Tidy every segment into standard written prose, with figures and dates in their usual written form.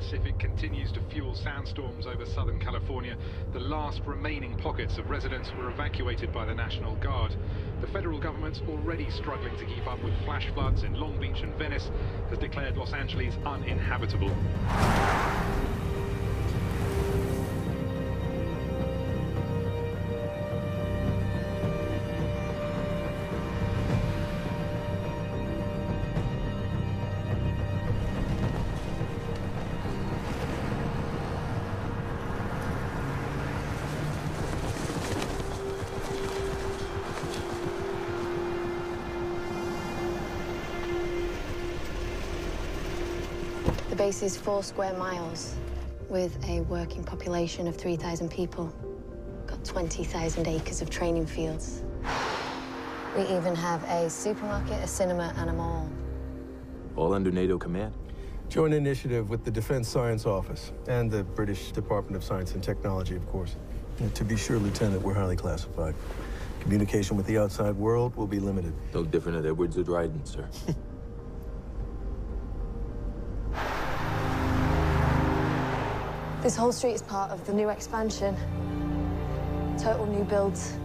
Pacific continues to fuel sandstorms over Southern California. The last remaining pockets of residents were evacuated by the National Guard. The federal government's already struggling to keep up with flash floods in Long Beach and Venice, has declared Los Angeles uninhabitable. The base is 4 square miles with a working population of 3,000 people. Got 20,000 acres of training fields. We even have a supermarket, a cinema, and a mall. All under NATO command? Joint initiative with the Defense Science Office and the British Department of Science and Technology, of course. And to be sure, Lieutenant, we're highly classified. Communication with the outside world will be limited. No different at Edwards or Dryden, sir. This whole street is part of the new expansion. Total new builds.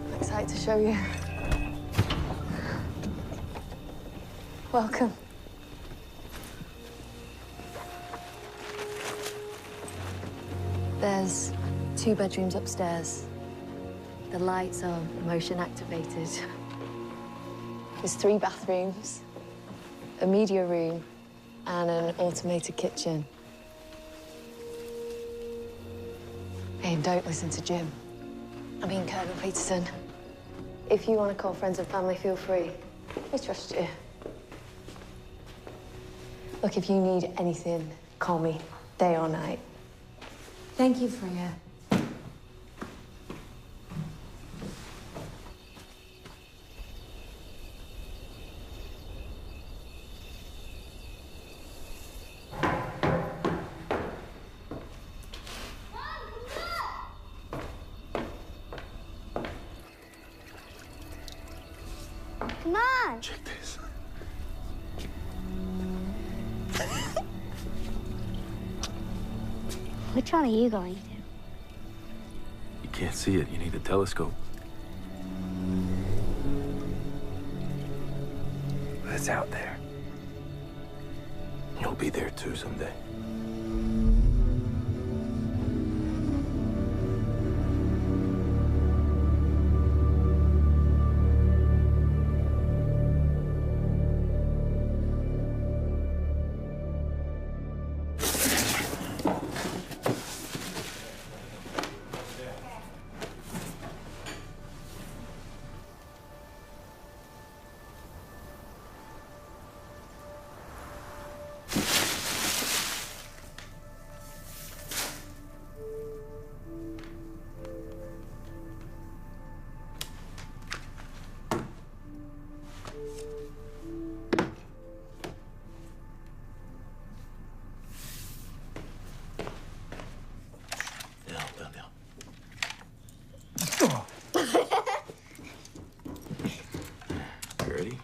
I'm excited to show you. Welcome. There's 2 bedrooms upstairs. The lights are motion activated. There's 3 bathrooms, a media room, and an automated kitchen. Hey, don't listen to Jim. I mean, Colonel Peterson. If you want to call friends and family, feel free. We trust you. Look, if you need anything, call me, day or night. Thank you for your... Come on! Check this. Which one are you going to? You can't see it. You need a telescope. But it's out there. You'll be there too someday. You ready?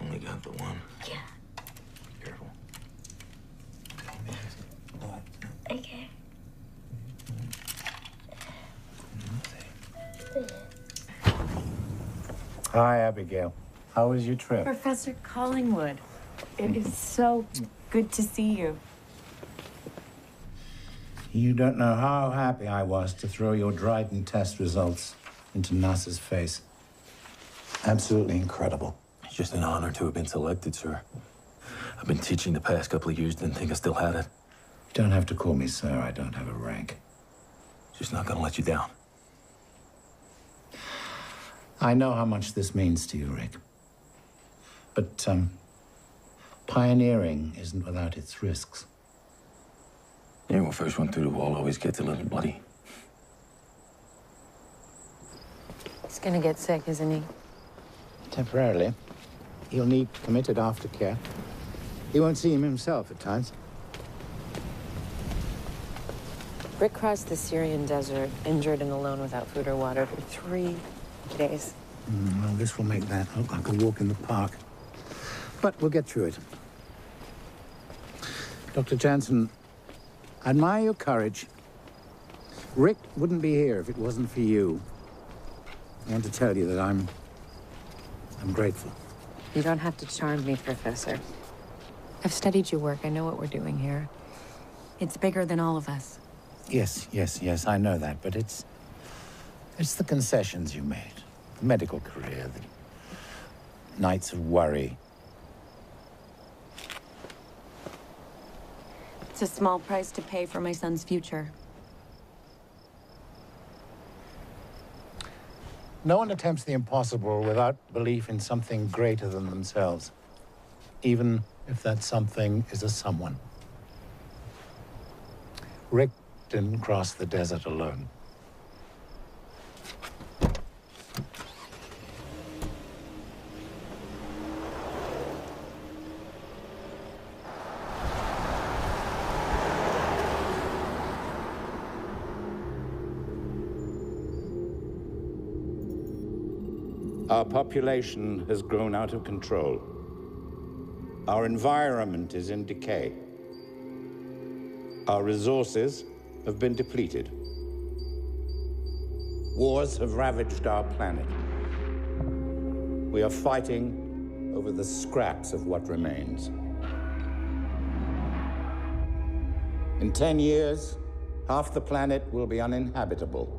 Only got the one. Yeah. Careful. Okay. Hi, Abigail. How was your trip? Professor Collingwood, it is so good to see you. You don't know how happy I was to throw your Dryden test results into NASA's face. Absolutely incredible. It's just an honor to have been selected, sir. I've been teaching the past couple of years, didn't think I still had it. You don't have to call me sir. I don't have a rank. Just not gonna let you down. I know how much this means to you, Rick. But, pioneering isn't without its risks. Yeah, well, first one through the wall always gets a little bloody. He's gonna get sick, isn't he? Temporarily. He'll need committed aftercare. He won't see him himself at times. Rick crossed the Syrian desert, injured and alone without food or water for 3 days. Well, this will make that look like a walk in the park. But we'll get through it. Dr. Jansen, I admire your courage. Rick wouldn't be here if it wasn't for you. I want to tell you that I'm grateful. You don't have to charm me, Professor. I've studied your work. I know what we're doing here. It's bigger than all of us. Yes, I know that, but it's the concessions you made. The medical career, the nights of worry. It's a small price to pay for my son's future. No one attempts the impossible without belief in something greater than themselves, even if that something is a someone. Rick didn't cross the desert alone. Our population has grown out of control. Our environment is in decay. Our resources have been depleted. Wars have ravaged our planet. We are fighting over the scraps of what remains. In 10 years, half the planet will be uninhabitable.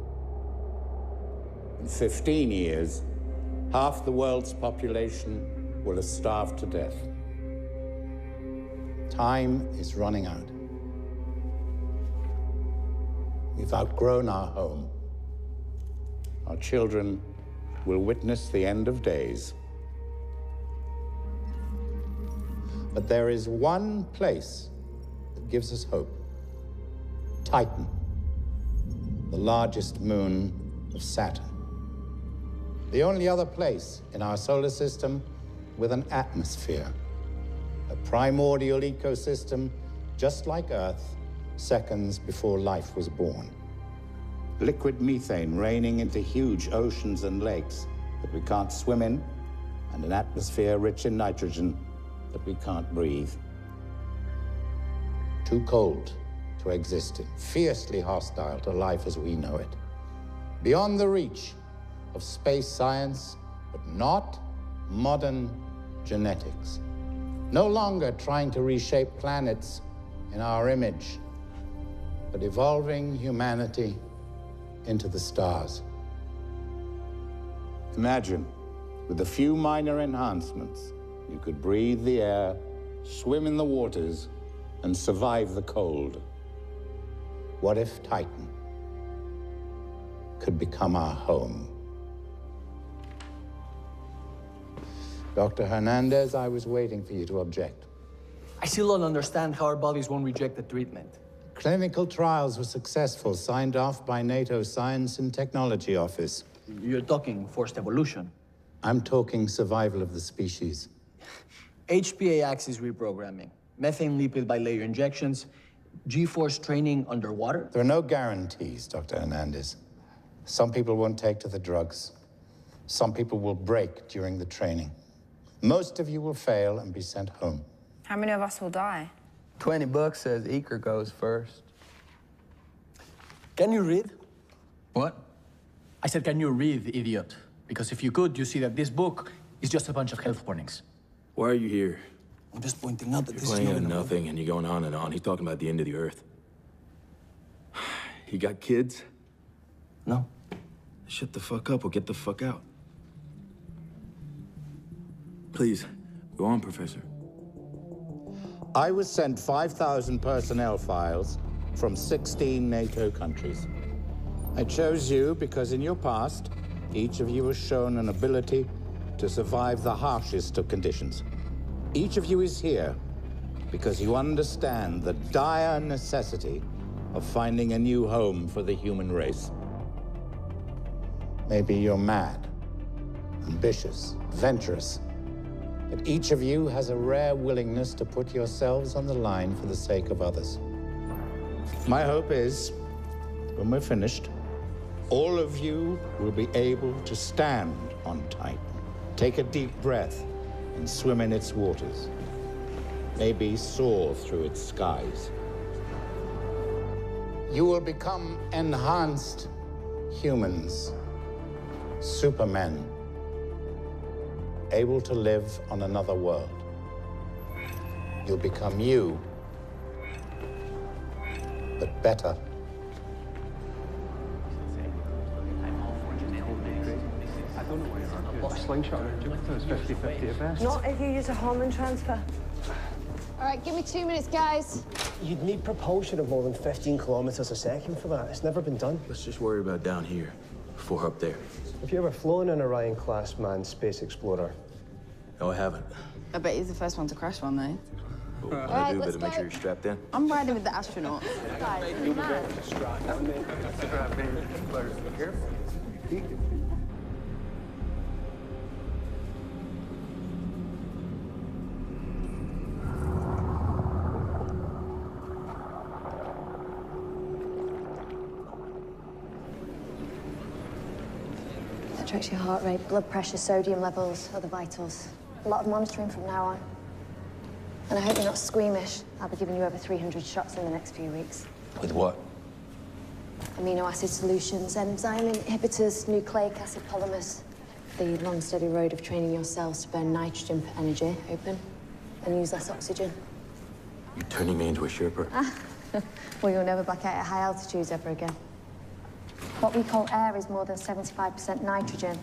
In 15 years, half the world's population will have starved to death. Time is running out. We've outgrown our home. Our children will witness the end of days. But there is one place that gives us hope. Titan, the largest moon of Saturn. The only other place in our solar system with an atmosphere. A primordial ecosystem just like Earth, seconds before life was born. Liquid methane raining into huge oceans and lakes that we can't swim in, and an atmosphere rich in nitrogen that we can't breathe. Too cold to exist in, fiercely hostile to life as we know it. Beyond the reach of space science, but not modern genetics. No longer trying to reshape planets in our image, but evolving humanity into the stars. Imagine, with a few minor enhancements, you could breathe the air, swim in the waters, and survive the cold. What if Titan could become our home? Dr. Hernandez, I was waiting for you to object. I still don't understand how our bodies won't reject the treatment. Clinical trials were successful, signed off by NATO's Science and Technology Office. You're talking forced evolution. I'm talking survival of the species. HPA axis reprogramming, methane lipid bilayer injections, G-force training underwater. There are no guarantees, Dr. Hernandez. Some people won't take to the drugs. Some people will break during the training. Most of you will fail and be sent home. How many of us will die? $20 says Eker goes first. Can you read? What? I said, can you read, idiot? Because if you could, you see that this book is just a bunch of health warnings. Why are you here? I'm just pointing out that You're this is playing not at enough. nothing and you're going on and on. He's talking about the end of the earth. You got kids? No. Shut the fuck up or get the fuck out. Please, go on, Professor. I was sent 5,000 personnel files from 16 NATO countries. I chose you because in your past, each of you has shown an ability to survive the harshest of conditions. Each of you is here because you understand the dire necessity of finding a new home for the human race. Maybe you're mad, ambitious, adventurous, but each of you has a rare willingness to put yourselves on the line for the sake of others. My hope is, when we're finished, all of you will be able to stand on Titan, take a deep breath, and swim in its waters, maybe soar through its skies. You will become enhanced humans, supermen, able to live on another world. You'll become you, but better. Slingshot, it's 50-50 at best. Not if you use a Harman transfer. All right, give me 2 minutes, guys. You'd need propulsion of more than 15 kilometers a second for that. It's never been done. Let's just worry about down here, before up there. Have you ever flown an Orion-class manned space explorer? No, I haven't. I bet he's the first one to crash one, though. What All I right, do, let's better make go. sure you're strapped in. I'm riding with the astronauts. Guys, you're mad. That tracks your heart rate, blood pressure, sodium levels, other vitals. A lot of monitoring from now on. And I hope you're not squeamish. I'll be giving you over 300 shots in the next few weeks. With what? Amino acid solutions, enzyme inhibitors, nucleic acid polymers. The long, steady road of training your cells to burn nitrogen for energy, open, and use less oxygen. You're turning me into a Sherpa? Well, you'll never black out at high altitudes ever again. What we call air is more than 75% nitrogen.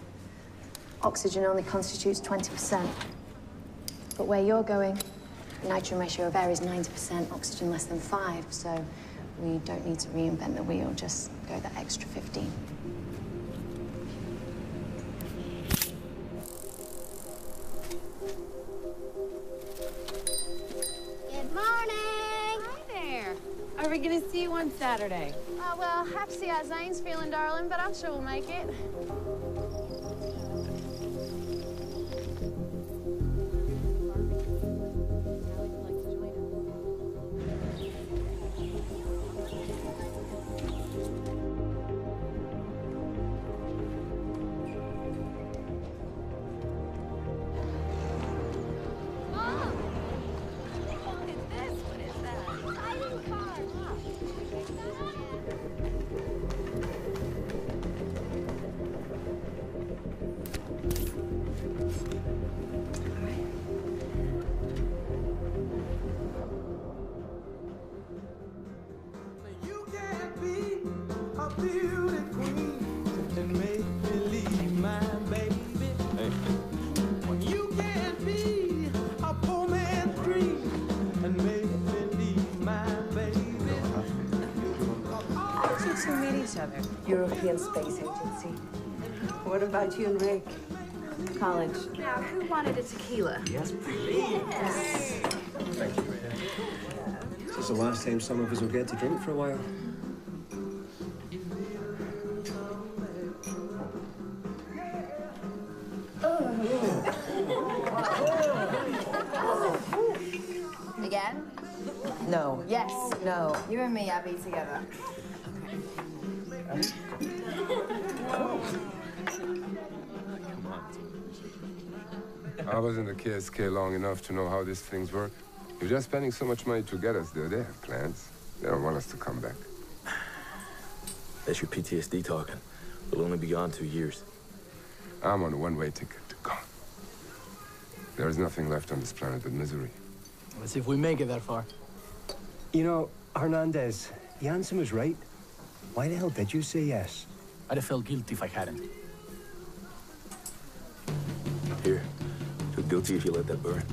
Oxygen only constitutes 20%. But where you're going, the nitrogen ratio of air is 90%, oxygen less than 5, so we don't need to reinvent the wheel, just go that extra 15. Good morning! Hi there. Are we gonna see you on Saturday? Well, have to see how Zane's feeling, darling, but I'm sure we'll make it. European Space Agency. What about you and Rick? College. Now, who wanted a tequila? Yes, please. Yes. Thank you, man. This is the last time some of us will get to drink for a while. Again? No. Yes. No. You and me, Abby, together. I was in the KSK long enough to know how these things work. You're just spending so much money to get us there. They have plans. They don't want us to come back. That's your PTSD talking. We'll only be gone 2 years. I'm on a one-way ticket to gone. There is nothing left on this planet but misery. Let's see if we make it that far. You know, Hernandez, Jansen was right. Why the hell did you say yes? I'd have felt guilty if I hadn't. Here. Feel guilty if you let that burn.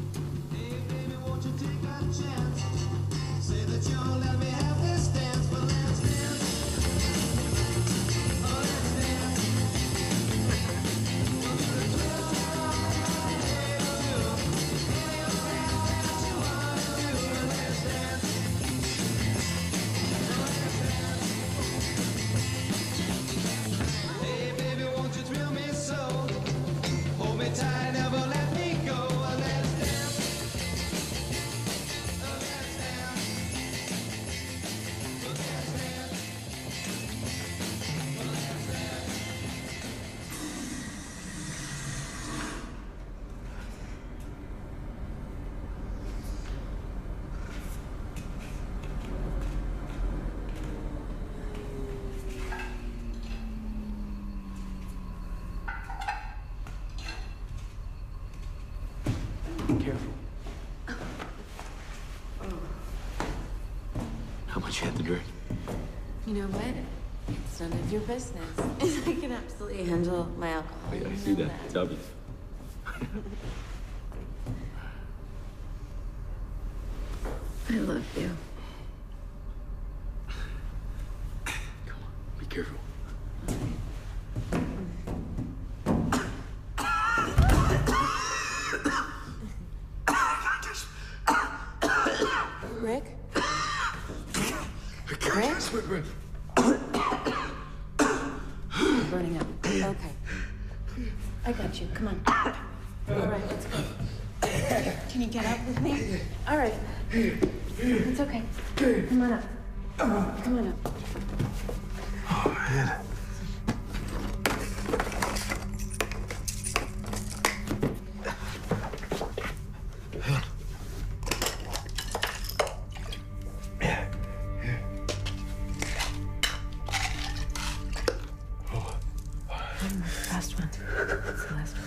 You know what? It's none of your business. I can absolutely handle my alcohol. Oh, yeah, I see that. It's obvious. I love you. Come on, be careful. Rick? Rick? You're burning up. Okay. I got you. Come on. All right, let's go. Can you get up with me? All right. It's okay. Come on up. Come on up. Oh, man. Last one. It's the last one.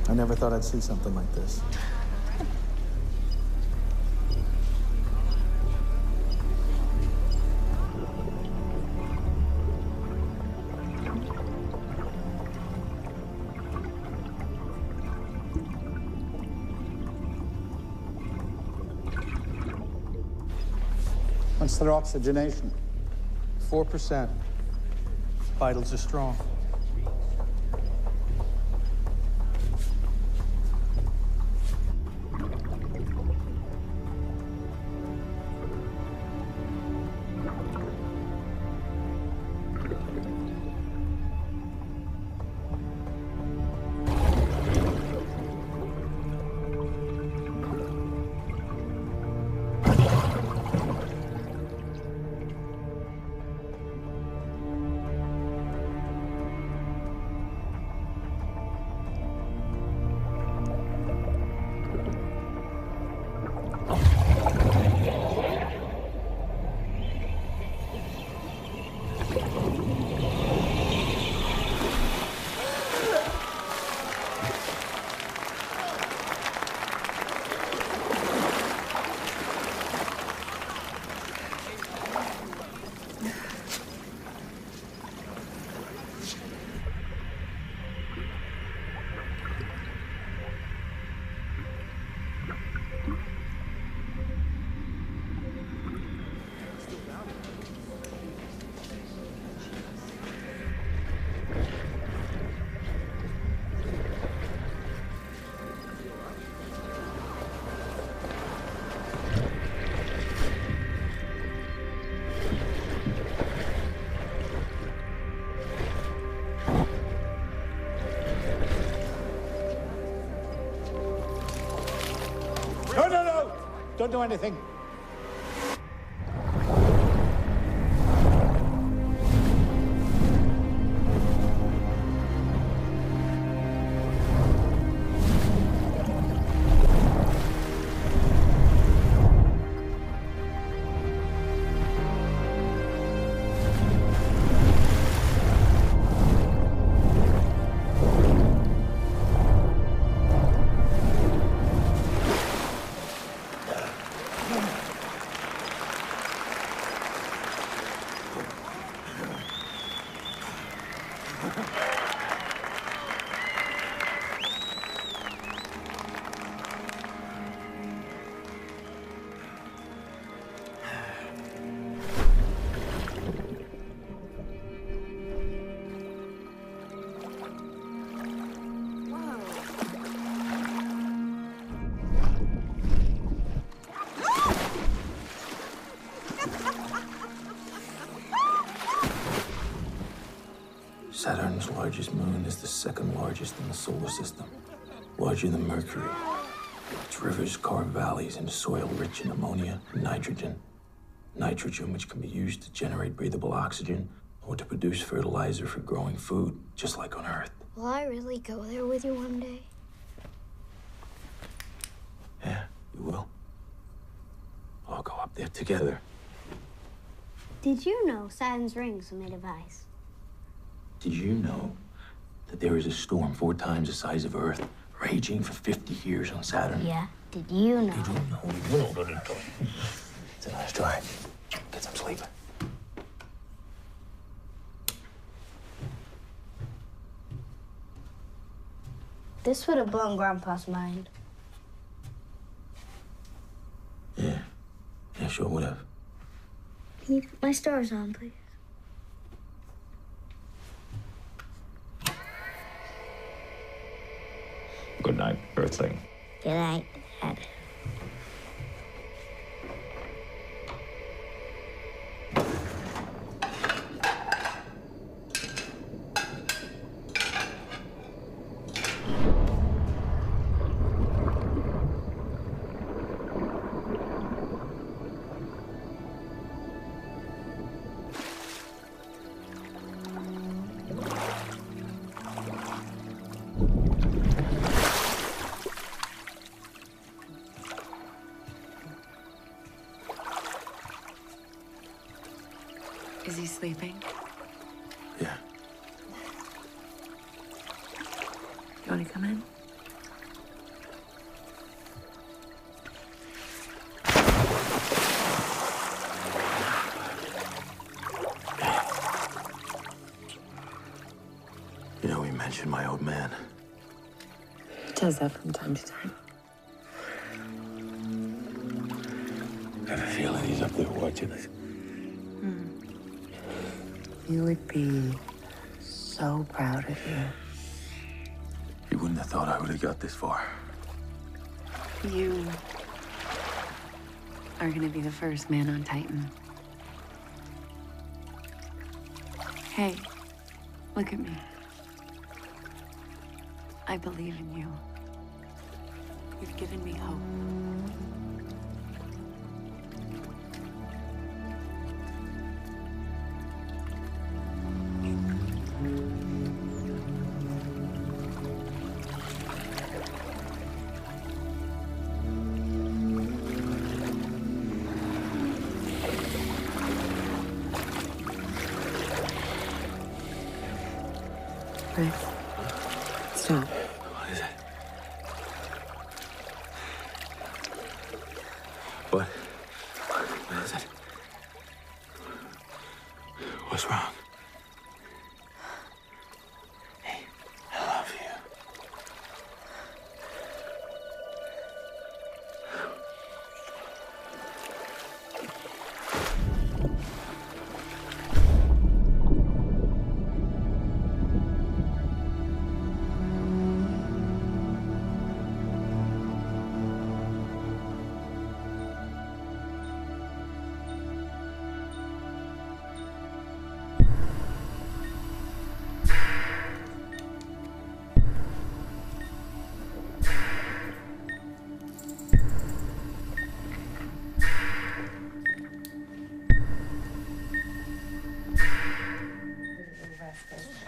I never thought I'd see something like this. What's their oxygenation? 4%. Vitals are strong. No! Don't do anything. largest moon is the second largest in the solar system, larger than Mercury. Its rivers carve valleys into soil rich in ammonia and nitrogen. Nitrogen which can be used to generate breathable oxygen or to produce fertilizer for growing food, just like on Earth. Will I really go there with you one day? Yeah, you will. I'll go up there together. Did you know Saturn's rings were made of ice? Did you know that there is a storm 4 times the size of Earth raging for 50 years on Saturn? Yeah. Did you know? Did you know? It's a nice try. Get some sleep. This would have blown Grandpa's mind. Yeah, sure would have. Can you put my stars on, please? Good night, Earthling. Good night, Dad. Is he sleeping? Yeah. You want to come in? You know, he mentioned my old man. He does that from time to time. I have a feeling he's up there watching us. You would be so proud of you. He wouldn't have thought I would have got this far. You are going to be the first man on Titan. Hey, look at me. I believe in you. You've given me hope. Rick, stop. What is it? What? What is it? What's wrong? Hey, I love you.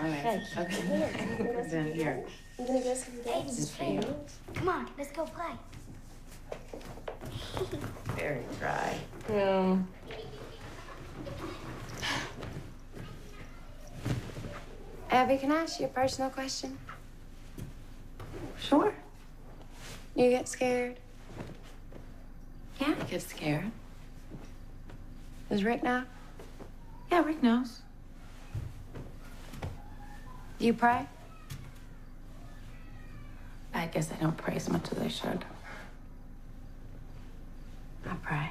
All right. Okay. Down here. I'm gonna go some games. This is for you. Come on, let's go play. Very dry. Abby, can I ask you a personal question? Sure. You get scared? Yeah, I get scared. Does Rick know? Yeah, Rick knows. Do you pray? I guess I don't pray as much as I should. I pray.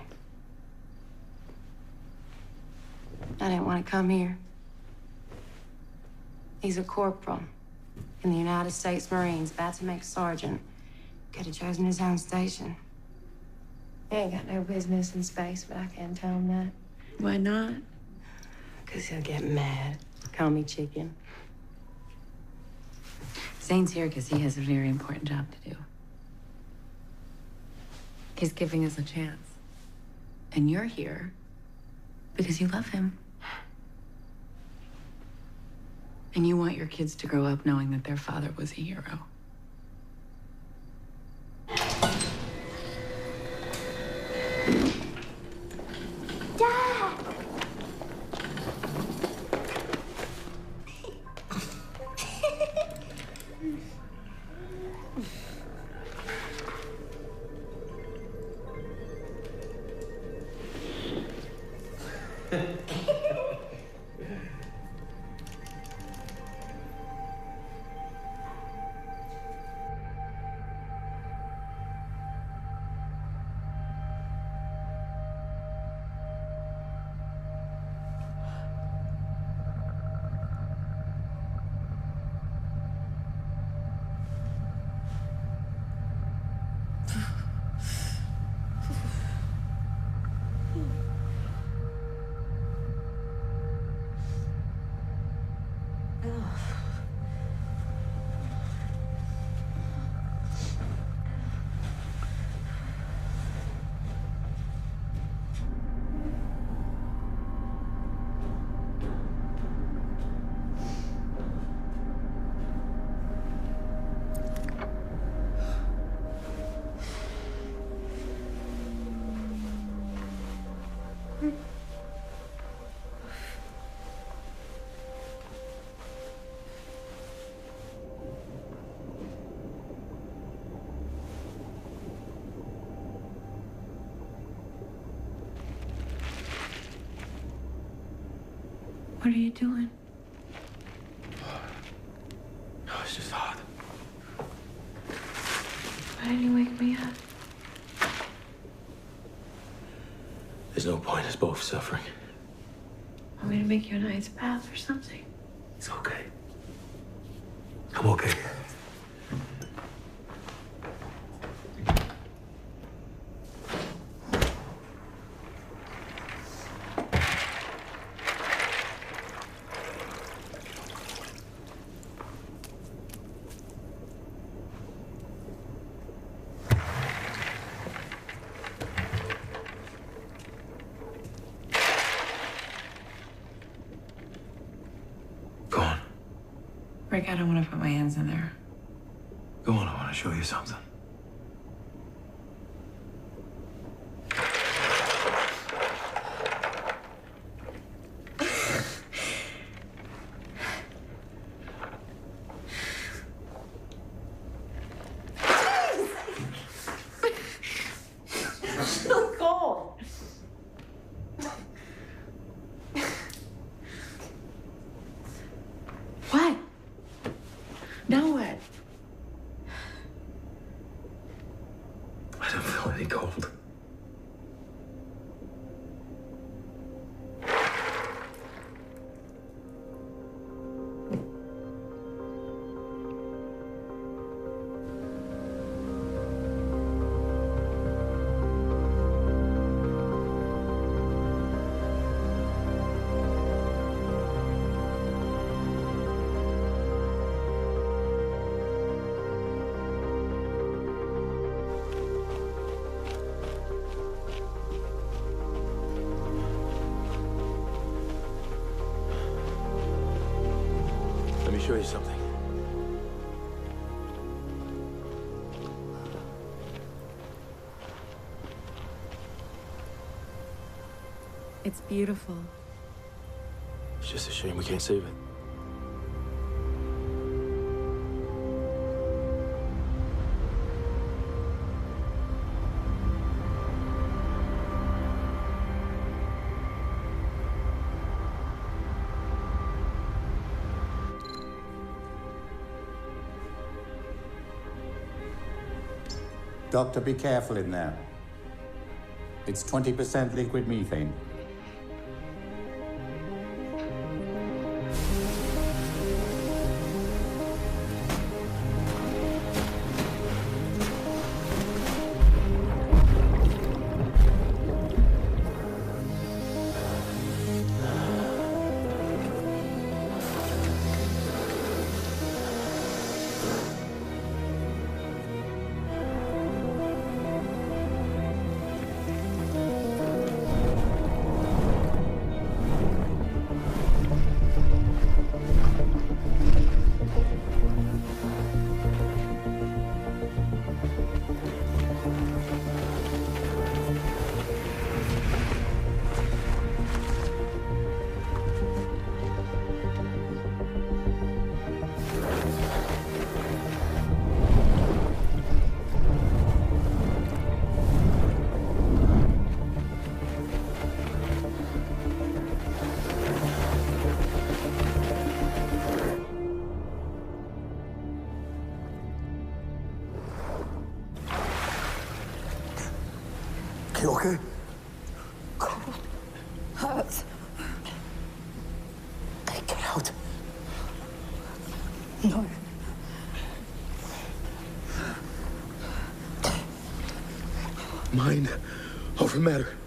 I didn't want to come here. He's a corporal in the United States Marines, about to make sergeant. Could have chosen his own station. He ain't got no business in space, but I can't tell him that. Why not? Because he'll get mad. Call me chicken. Zane's here because he has a very important job to do. He's giving us a chance. And you're here because you love him. And you want your kids to grow up knowing that their father was a hero. Dad! What are you doing? Oh, it's just hot. Why didn't you wake me up? There's no point. Us both suffering. Want me to make you an ice bath or something? It's okay. I'm okay. Rick, I don't want to put my hands in there. Go on, I want to show you something. So cold. What? Now what? I don't feel any cold. Let me show you something. It's beautiful. It's just a shame we can't save it. Doctor, be careful in there. It's 20% liquid methane. You okay? Cold. Hurts. Get out. No. Mind over matter.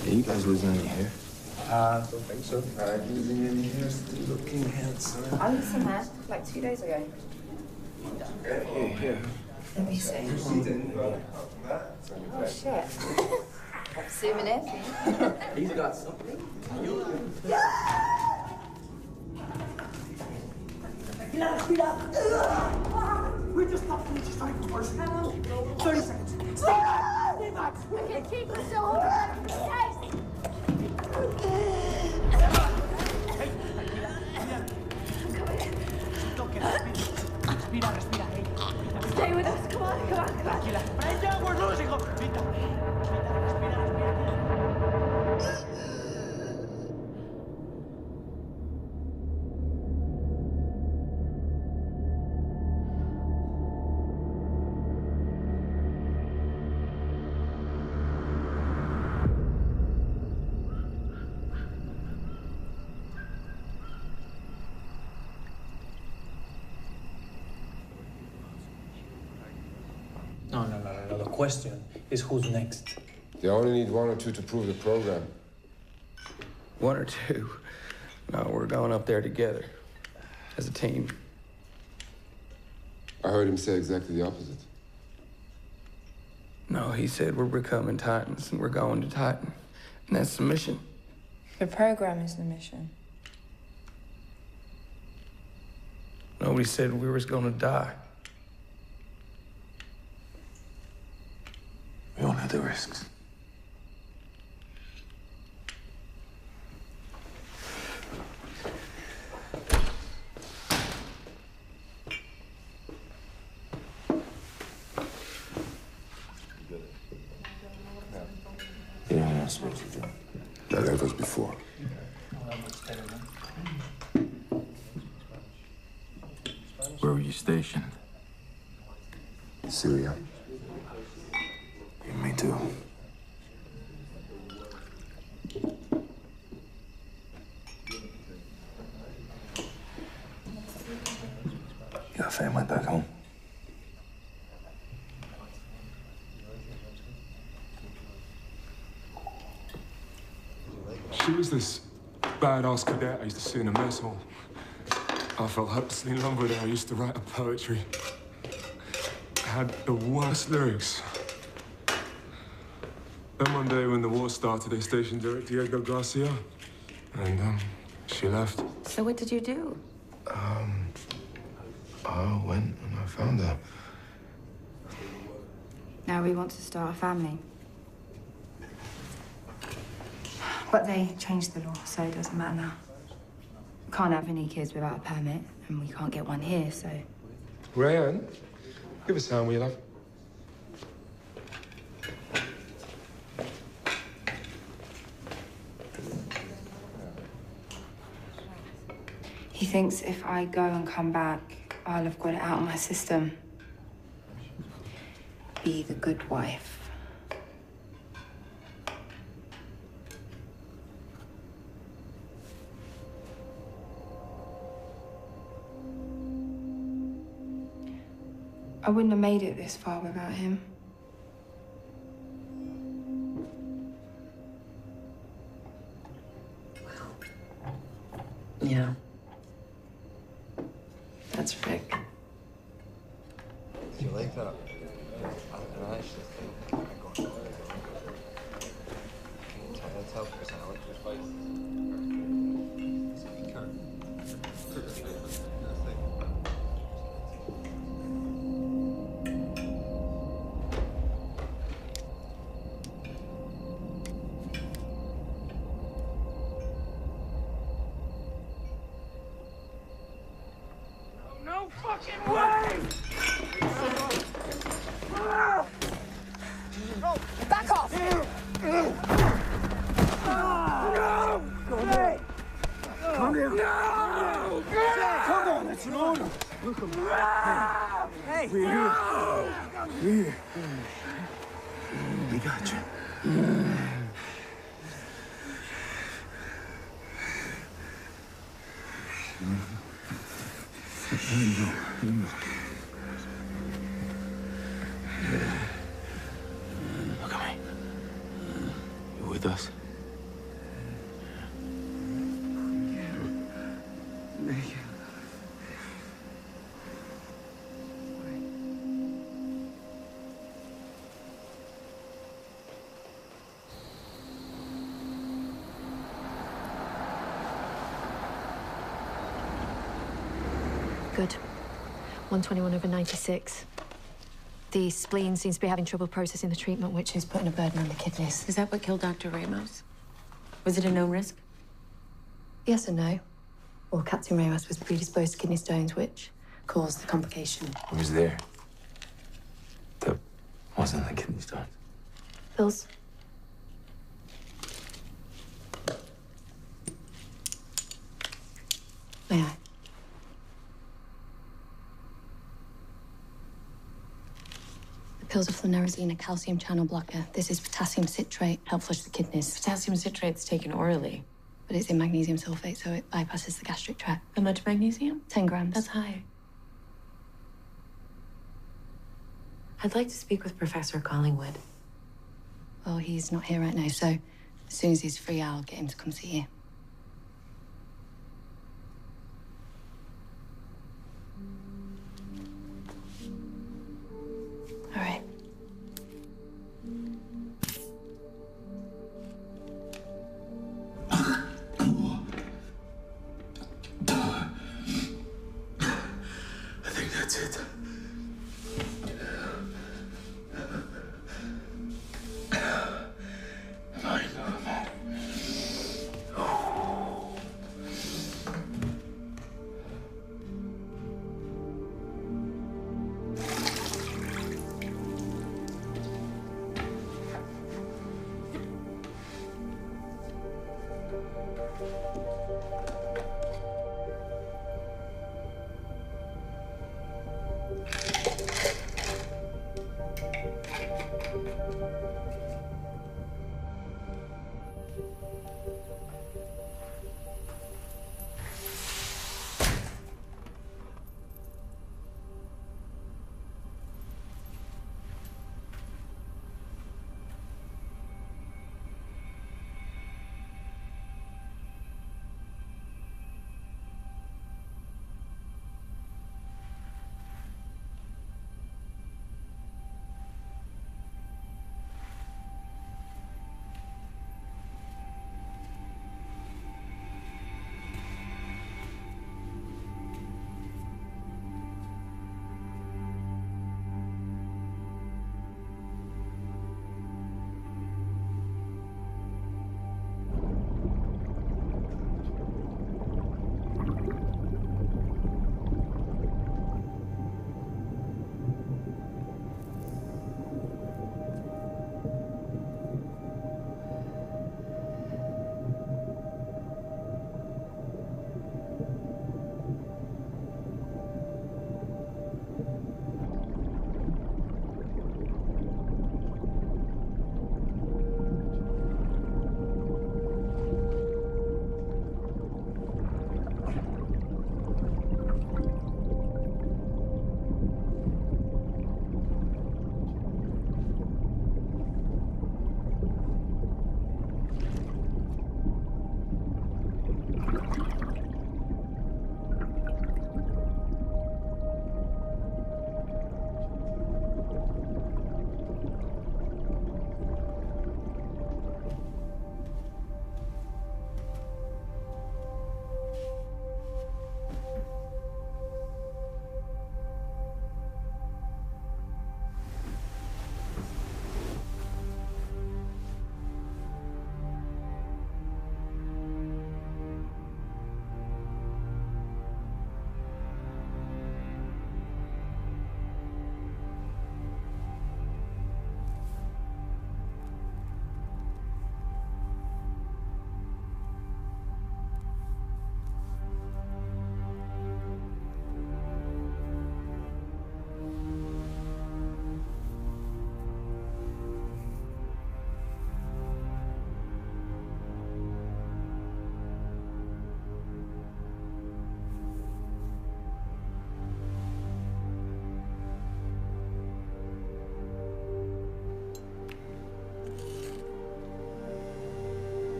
Are you guys losing any hair? Don't think so. Losing any hair, still looking handsome. I lost some hair like 2 days ago. Here. Let me see. Oh shit. Zooming in. He's got something. We're just not finished starting course. 30 seconds. I can keep us so hold on. Yes! Respira. Stay with us. Come on. Tranquila. We're losing. No. The question is who's next. They only need 1 or 2 to prove the program. 1 or 2? No, we're going up there together. As a team. I heard him say exactly the opposite. No, he said we're becoming Titans and we're going to Titan. And that's the mission. The program is the mission. Nobody said we was gonna die. We all know the risks. You know what I'm supposed to do. That ever before. Where were you stationed? Syria. Me too. You got family back home? She was this badass cadet I used to see in the mess hall. I felt hopelessly in love with her. I used to write her poetry. I had the worst lyrics. Then one day when the war started, they stationed her at Diego Garcia. And, she left. So what did you do? I went and I found her. Now we want to start a family. But they changed the law, so it doesn't matter now. We can't have any kids without a permit, and we can't get one here, so... Rayanne, give us a hand, will you, love? He thinks if I go and come back, I'll have got it out of my system. Be the good wife. I wouldn't have made it this far without him. Yeah. That's Rick. Do you like that? I actually think I'm going to tell personality. fucking way! Back off! No! Hey! Calm down. No! Calm down, that's an order. Look, hey! We're here. We're here. We got you. There you go. Look at me. You with us? Good. 121/96. The spleen seems to be having trouble processing the treatment, which is putting a burden on the kidneys. Is that what killed Dr. Ramos? Was it a known risk? Yes and no. Well, Captain Ramos was predisposed to kidney stones, which caused the complication. Who was there? That wasn't the kidney stones. Pills. May I? The pills are flunarizine, a calcium channel blocker. This is potassium citrate, help flush the kidneys. Potassium citrate's taken orally. But it's in magnesium sulfate, so it bypasses the gastric tract. How much magnesium? 10 grams. That's high. I'd like to speak with Professor Collingwood. Well, he's not here right now, so as soon as he's free, I'll get him to come see you. All right. I think that's it. I know that.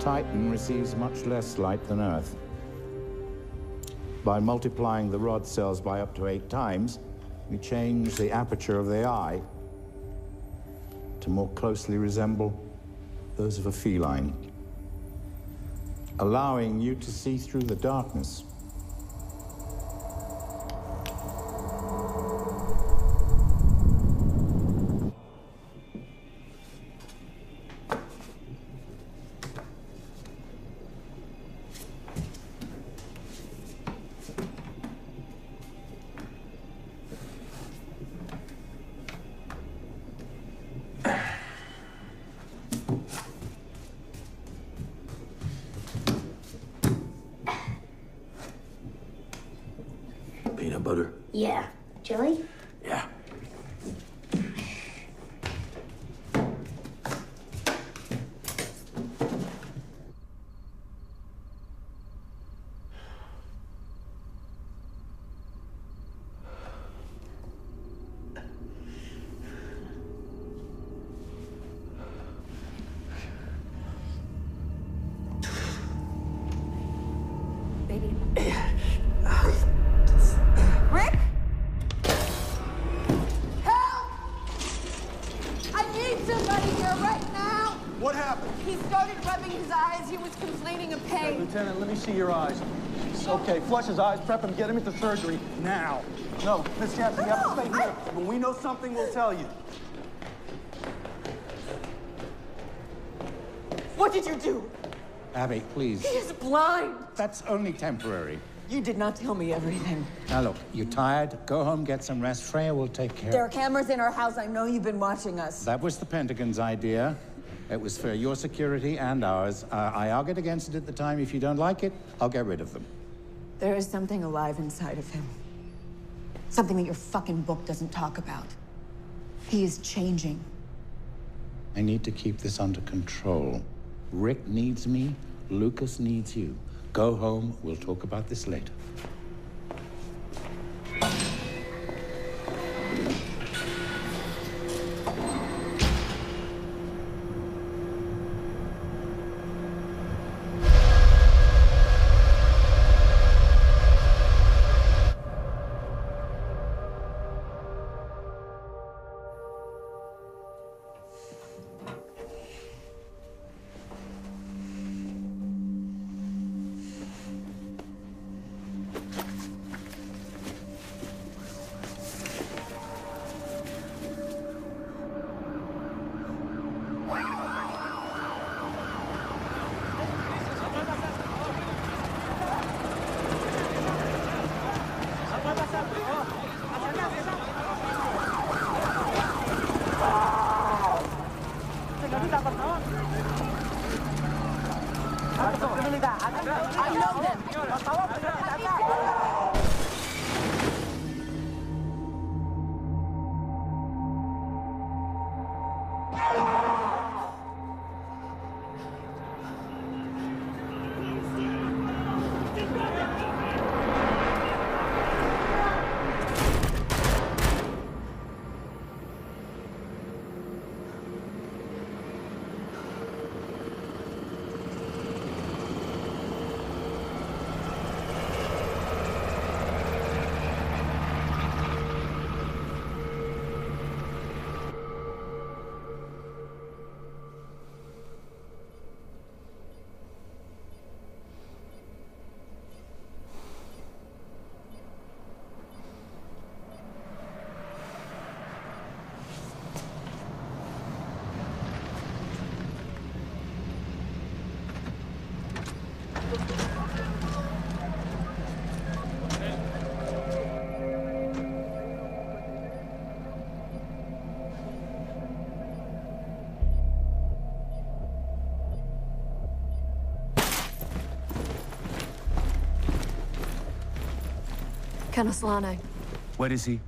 Titan receives much less light than Earth. By multiplying the rod cells by up to 8 times, we change the aperture of the eye to more closely resemble those of a feline, allowing you to see through the darkness. Peanut butter? Yeah. Jelly? Yeah. Baby. Rick? Help! I need somebody here right now! What happened? He started rubbing his eyes. He was complaining of pain. Lieutenant, let me see your eyes. Okay, flush his eyes, prep him, get him into surgery now. No, Miss Jansen, you have to stay here. When we know something, we'll tell you. What did you do? Abby, please. He is blind. That's only temporary. You did not tell me everything. Now look, you're tired. Go home, get some rest. Freya will take care. There are cameras in our house. I know you've been watching us. That was the Pentagon's idea. It was for your security and ours. I argued against it at the time. If you don't like it, I'll get rid of them. There is something alive inside of him. Something that your fucking book doesn't talk about. He is changing. I need to keep this under control. Rick needs me. Lucas needs you. Go home. We'll talk about this later. I know them. Colonel Solano. What is he?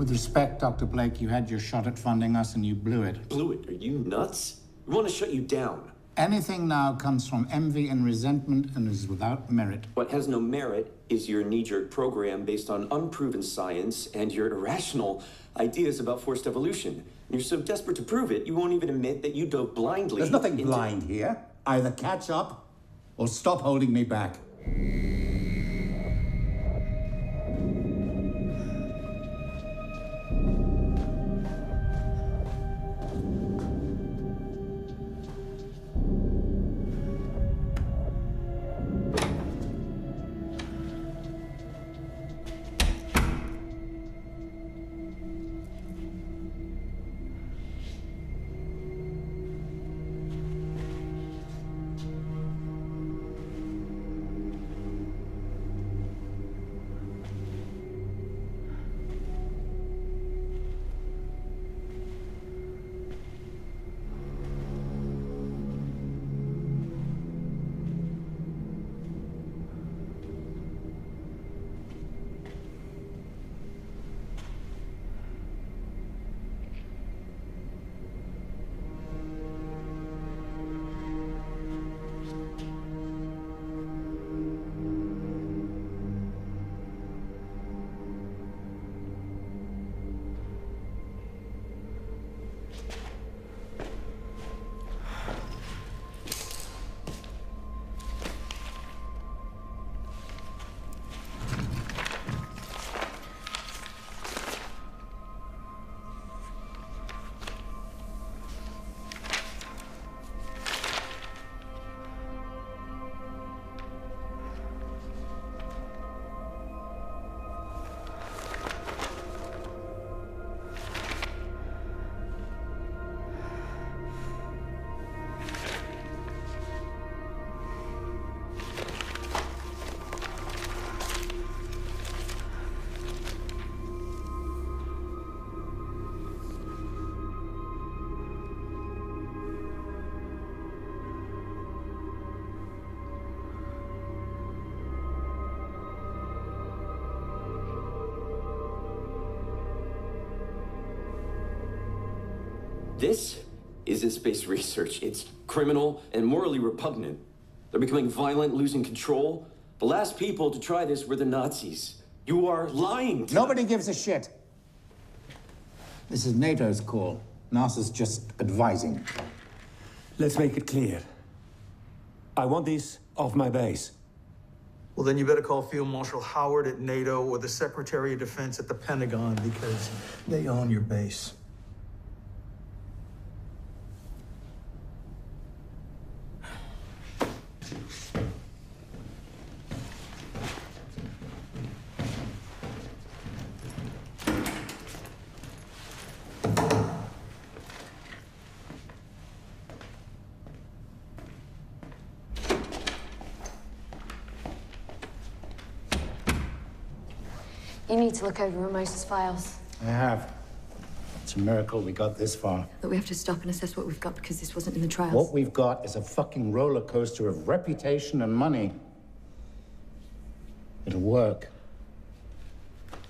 With respect, Dr. Blake, you had your shot at funding us and you blew it. Blew it? Are you nuts? We want to shut you down. Anything now comes from envy and resentment and is without merit. What has no merit is your knee-jerk program based on unproven science and your irrational ideas about forced evolution. And you're so desperate to prove it, you won't even admit that you dove blindly. There's nothing blind here. Either catch up or stop holding me back. This isn't space research. It's criminal and morally repugnant. They're becoming violent, losing control. The last people to try this were the Nazis. You are lying to Nobody gives a shit. This is NATO's call. NASA's just advising. Let's make it clear. I want these off my base. Well, then you better call Field Marshal Howard at NATO or the Secretary of Defense at the Pentagon because they own your base. You need to look over Ramosa's files. I have. It's a miracle we got this far. But we have to stop and assess what we've got because this wasn't in the trials. What we've got is a fucking roller coaster of reputation and money. It'll work.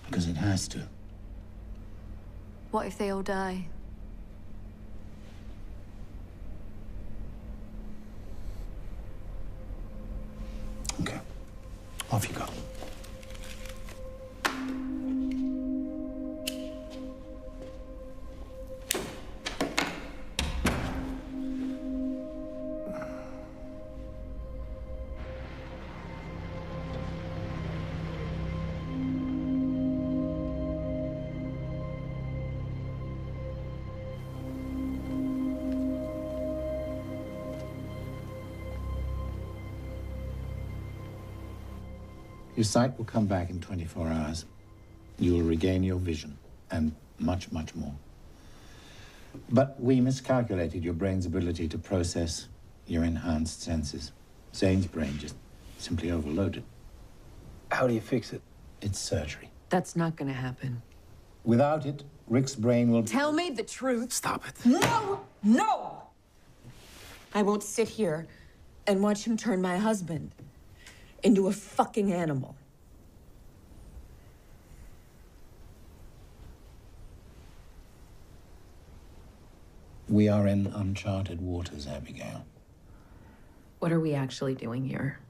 Because it has to. What if they all die? Okay. Off you go. Your sight will come back in 24 hours. You will regain your vision, and much, much more. But we miscalculated your brain's ability to process your enhanced senses. Zane's brain just simply overloaded. How do you fix it? It's surgery. That's not gonna happen. Without it, Rick's brain will... Tell me the truth. Stop it. No! No! I won't sit here and watch him turn my husband into a fucking animal. We are in uncharted waters, Abigail. What are we actually doing here?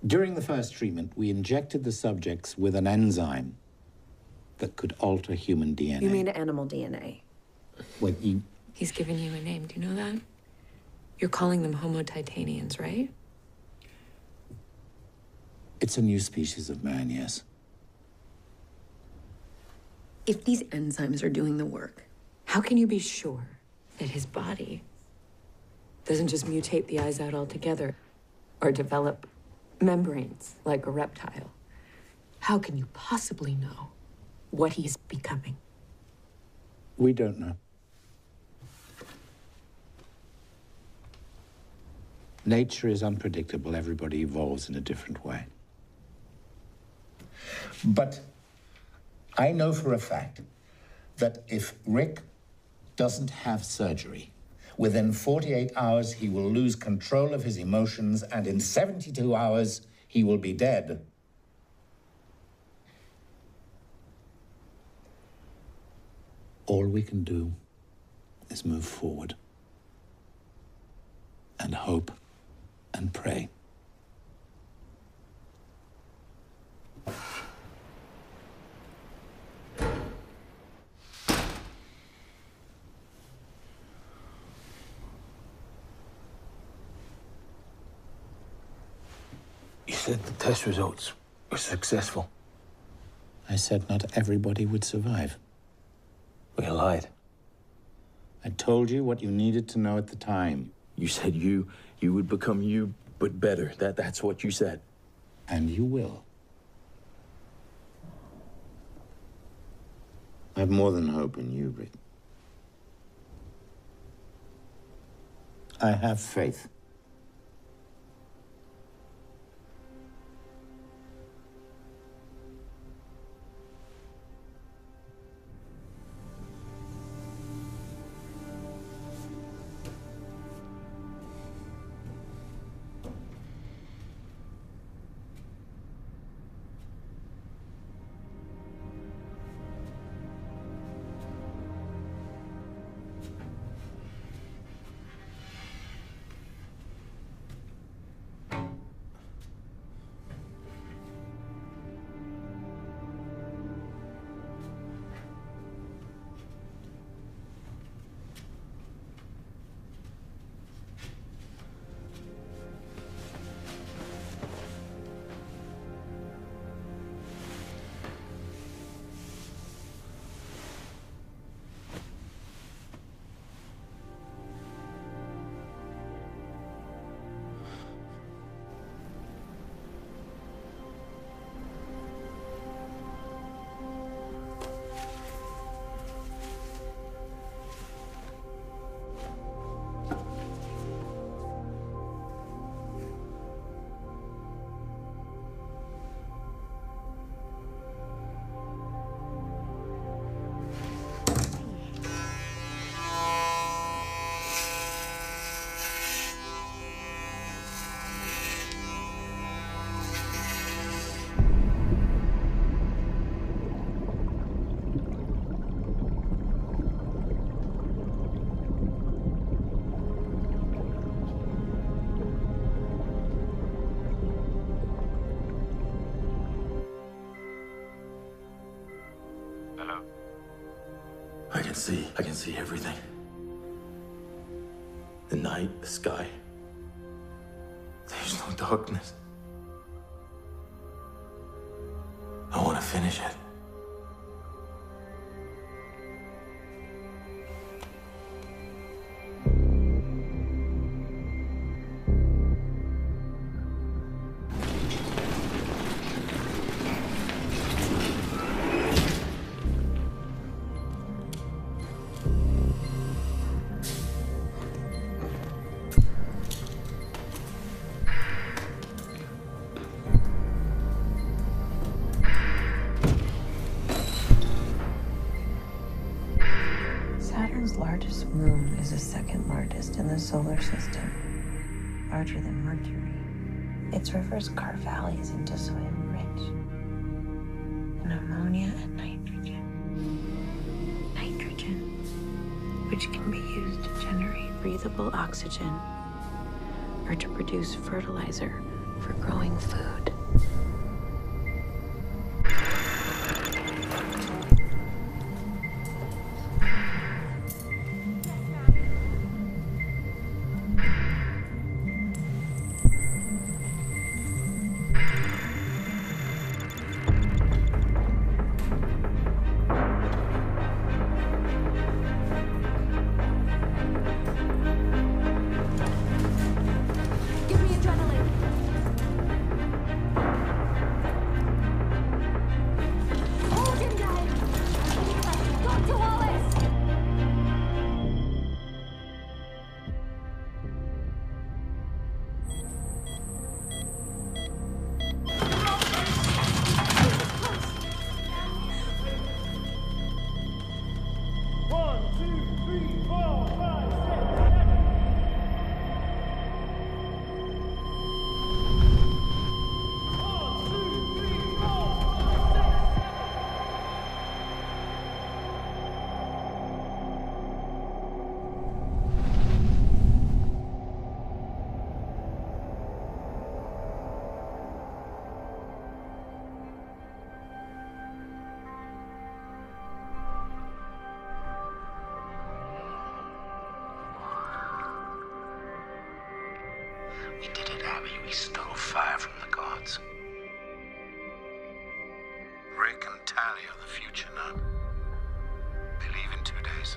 During the first treatment, we injected the subjects with an enzyme that could alter human DNA. You mean animal DNA? Well, He's given you a name. Do you know that? You're calling them Homo titanians, right? It's a new species of man, yes. If these enzymes are doing the work, how can you be sure that his body doesn't just mutate the eyes out altogether or develop membranes like a reptile? How can you possibly know what he's becoming? We don't know. Nature is unpredictable. Everybody evolves in a different way. But I know for a fact that if Rick doesn't have surgery, within 48 hours he will lose control of his emotions, and in 72 hours he will be dead. All we can do is move forward and hope and pray. You said the test results were successful. I said not everybody would survive. We lied. I told you what you needed to know at the time. You said you would become you, but better. That's what you said. And you will. I have more than hope in you, Rick. I have faith. I can see everything. The night, the sky. There's no darkness. I want to finish it. Saturn's largest moon is the second largest in the solar system, larger than Mercury. Its rivers carve valleys into soil rich. and ammonia and nitrogen. Nitrogen, which can be used to generate breathable oxygen or to produce fertilizer for growing food. Give me adrenaline. Hold him, guys. Dr. Wallace. We did it, Abby. We stole fire from the gods. Rick and Tally are the future now. They leave in 2 days.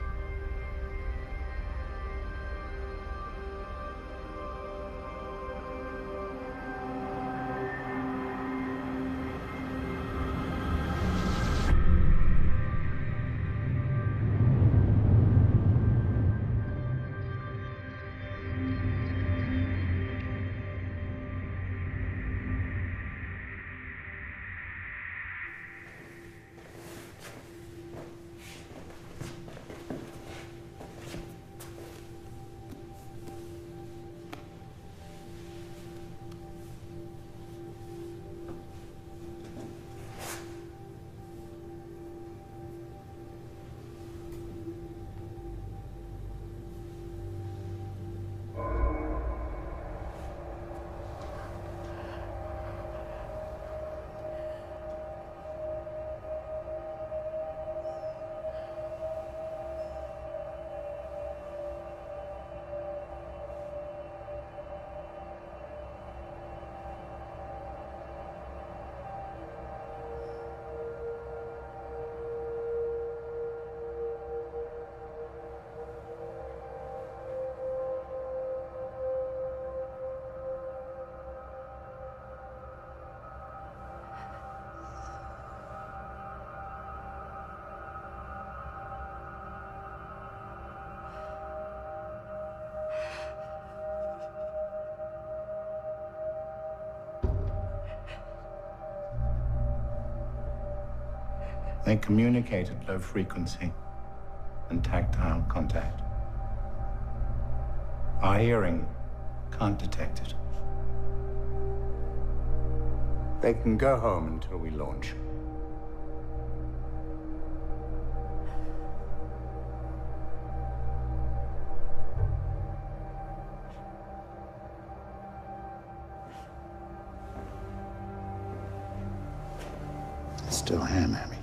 They communicate at low frequency and tactile contact. Our hearing can't detect it. They can go home until we launch. I still am, Abby.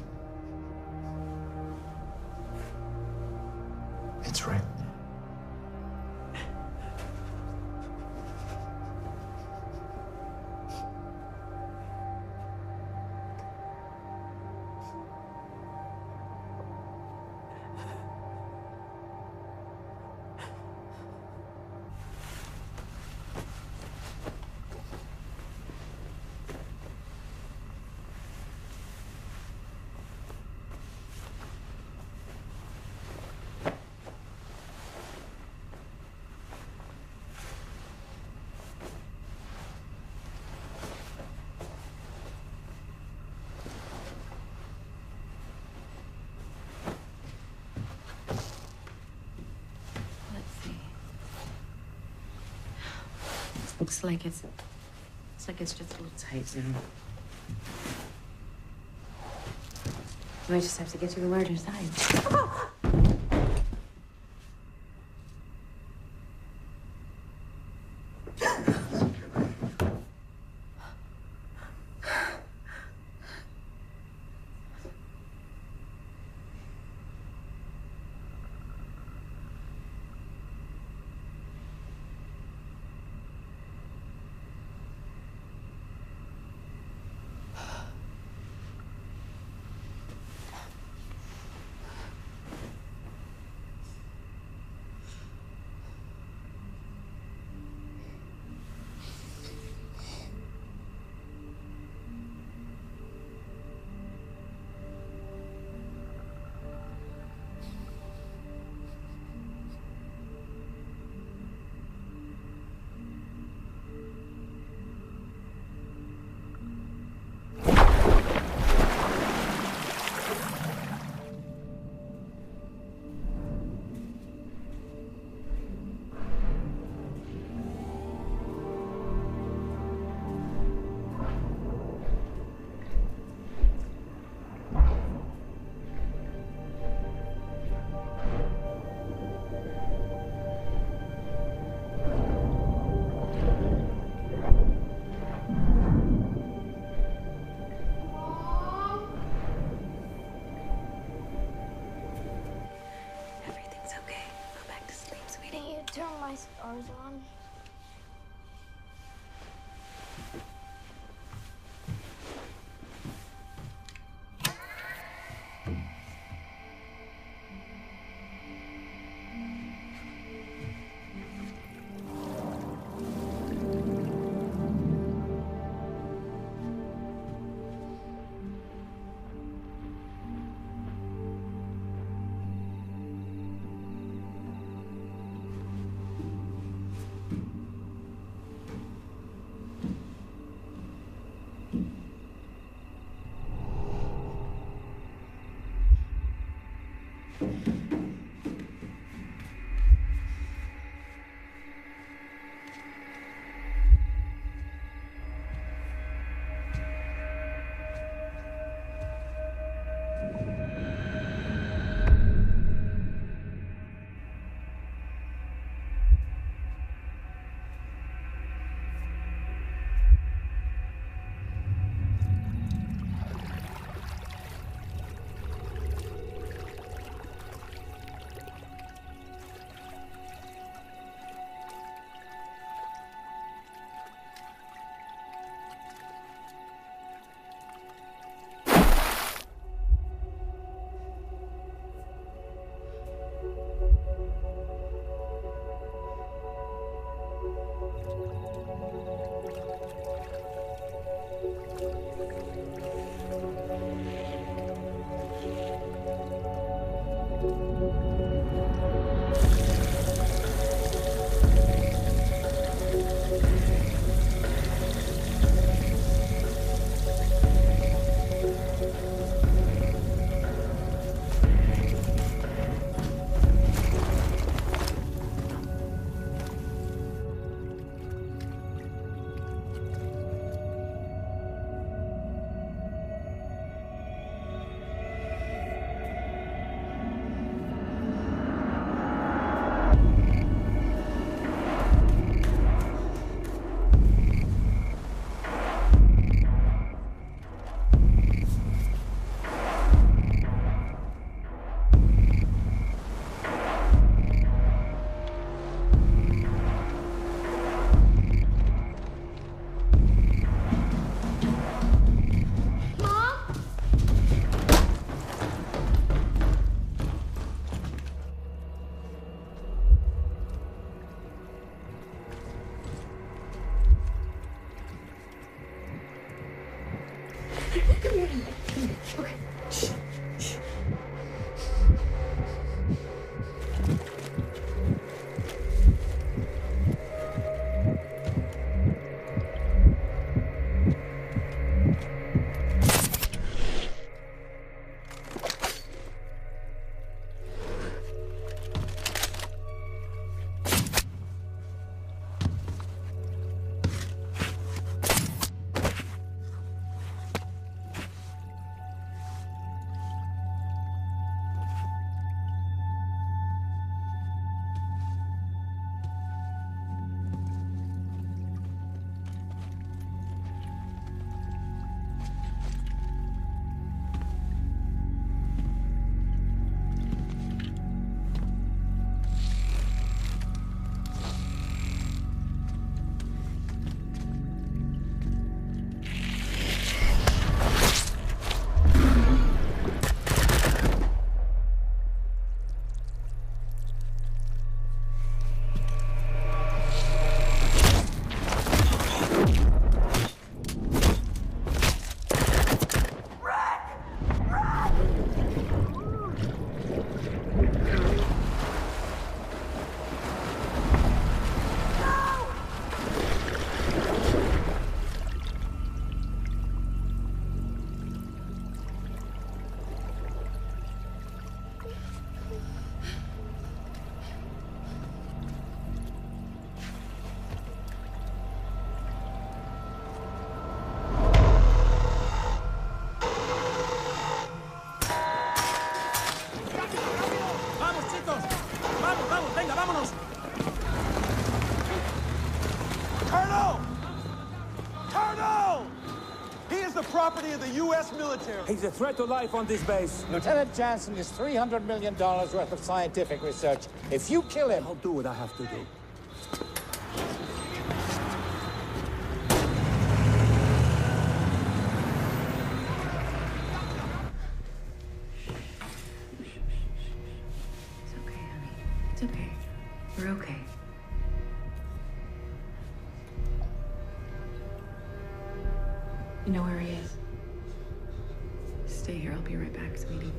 It's right. Looks like it's just a little tight now. You might just have to get to the larger side. Turn my stars on. Vamos, venga, vámonos. Colonel! Colonel! He is the property of the U.S. military. He's a threat to life on this base. Lieutenant Jansen is $300 million worth of scientific research. If you kill him... I'll do what I have to do. It's okay. We're okay. You know where he is? Stay here. I'll be right back, sweetie.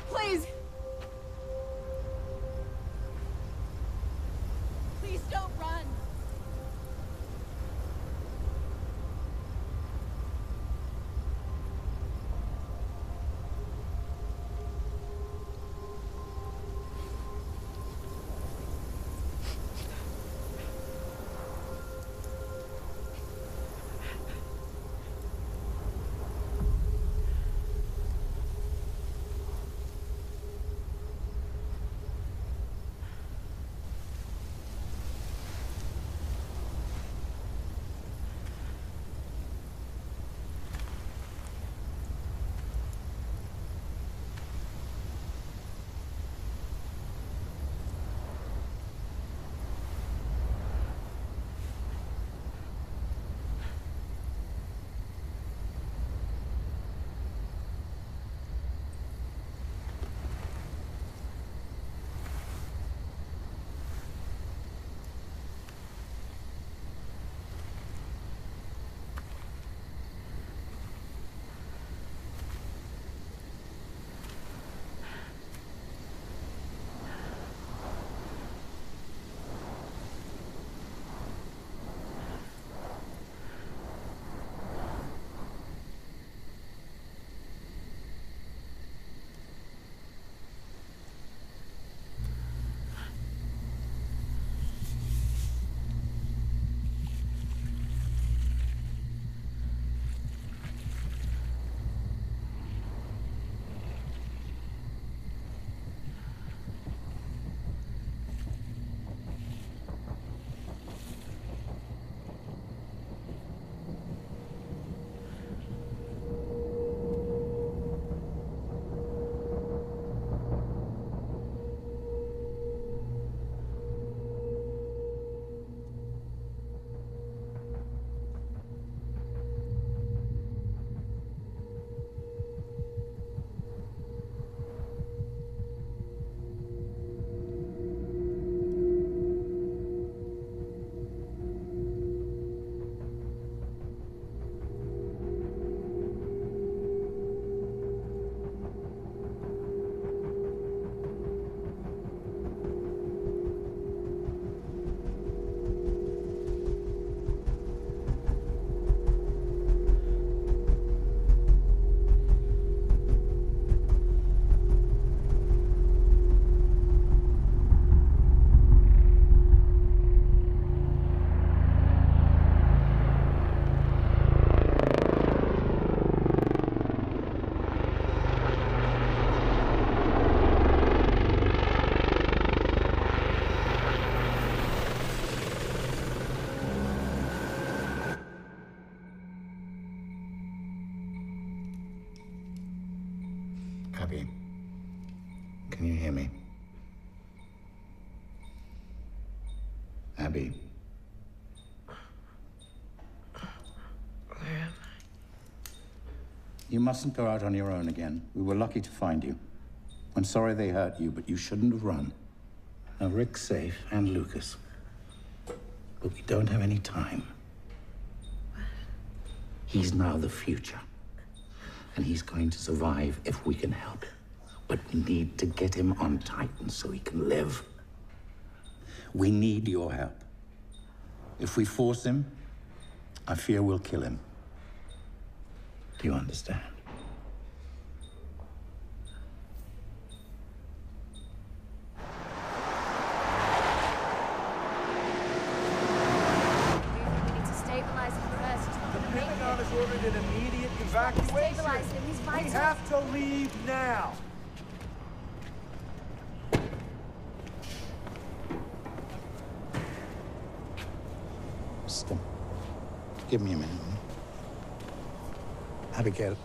Please! Please don't run! Abby, can you hear me? Abby. Where am You mustn't go out on your own again. We were lucky to find you. I'm sorry they hurt you, but you shouldn't have run. Now, Rick's safe, and Lucas. But we don't have any time. He's now the future. And he's going to survive if we can help. But we need to get him on Titan so he can live. We need your help. If we force him, I fear we'll kill him. Do you understand? Ordered an immediate evacuation. Stabilize him. He's vital. We have to leave now. Stop. Give me a minute. Abigail.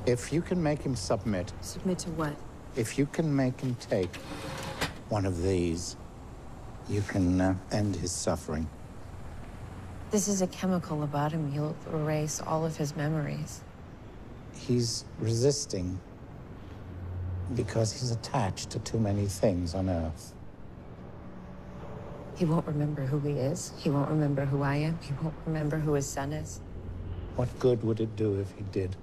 If you can make him submit... Submit to what? If you can make him take one of these, you can end his suffering. This is a chemical lobotomy. You'll erase all of his memories. He's resisting because he's attached to too many things on Earth. He won't remember who he is. He won't remember who I am. He won't remember who his son is. What good would it do if he did?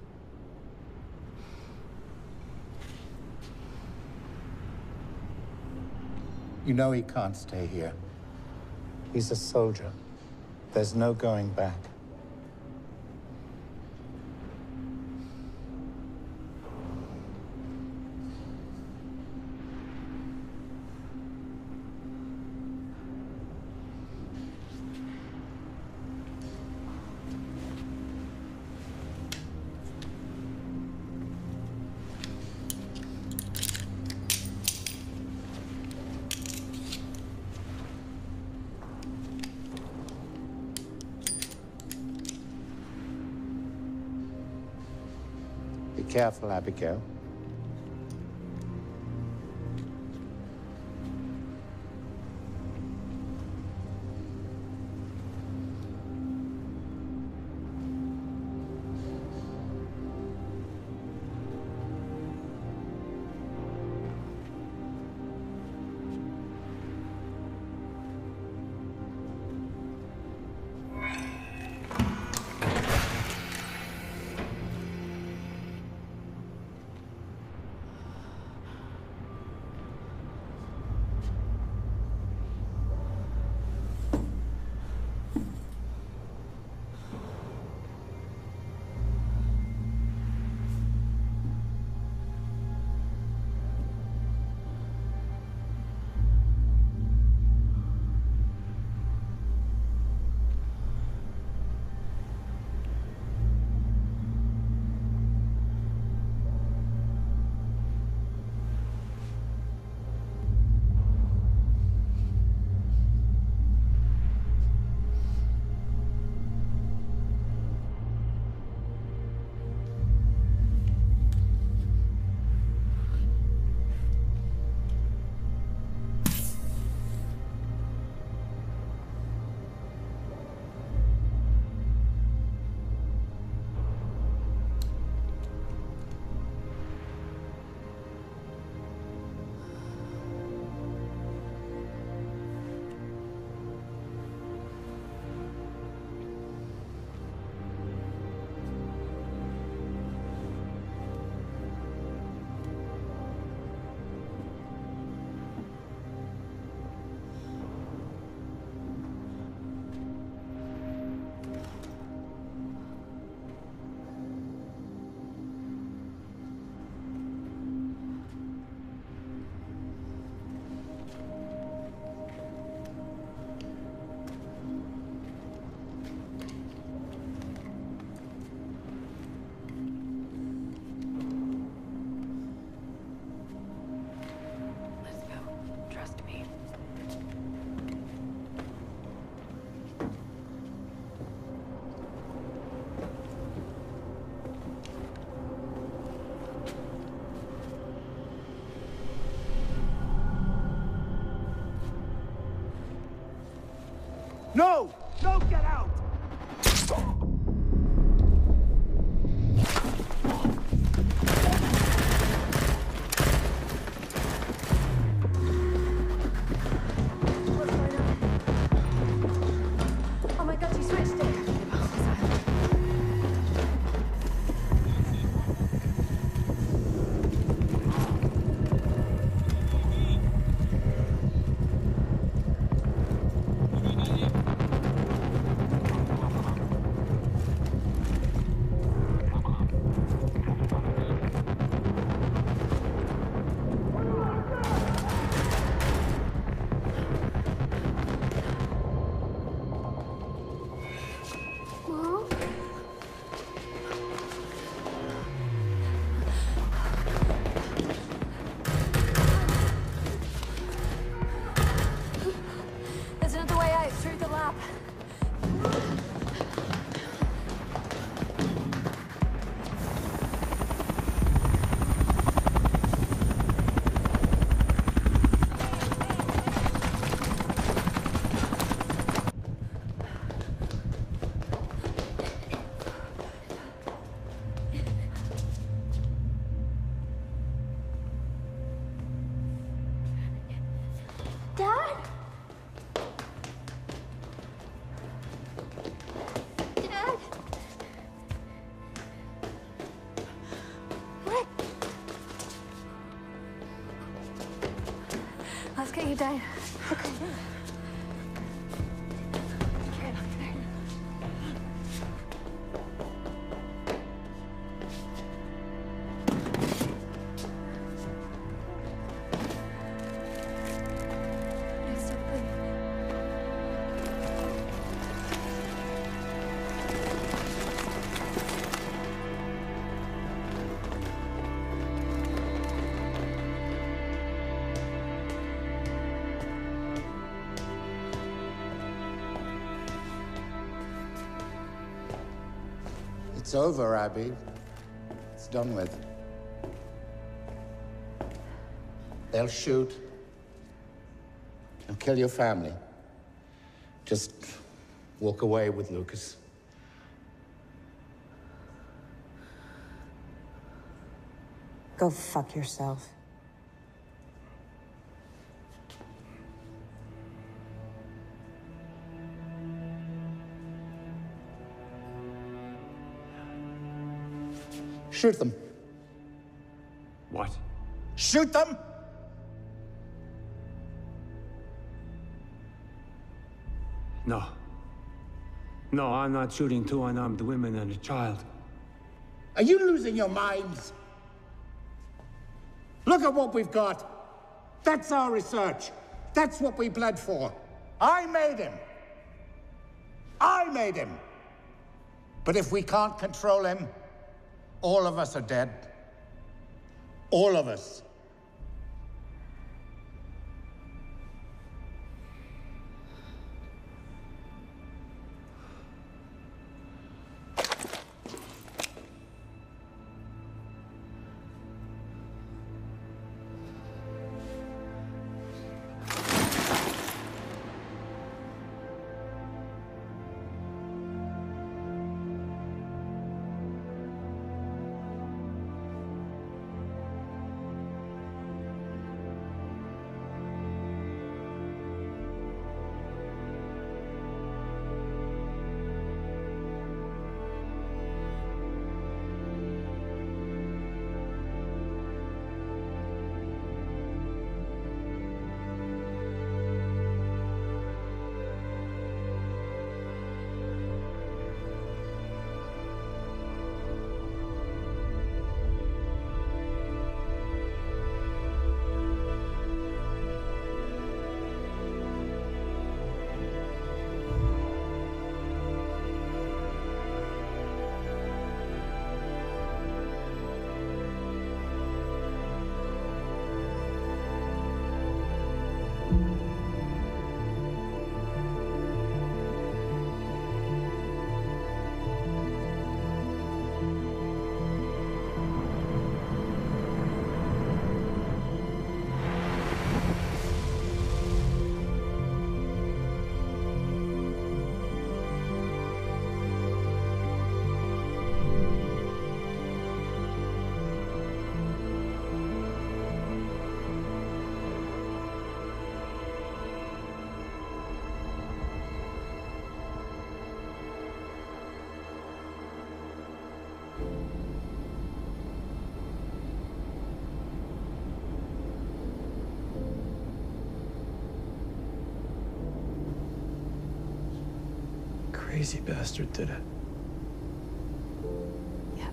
You know he can't stay here. He's a soldier. There's no going back. Be careful, Abigail. No! No, get out! you down. Okay. It's over, Abby. It's done with. They'll shoot. They'll kill your family. Just walk away with Lucas. Go fuck yourself. Shoot them. What? Shoot them! No. No, I'm not shooting two unarmed women and a child. Are you losing your minds? Look at what we've got. That's our research. That's what we bled for. I made him. I made him. But if we can't control him, all of us are dead. All of us. Crazy bastard did it. Yeah.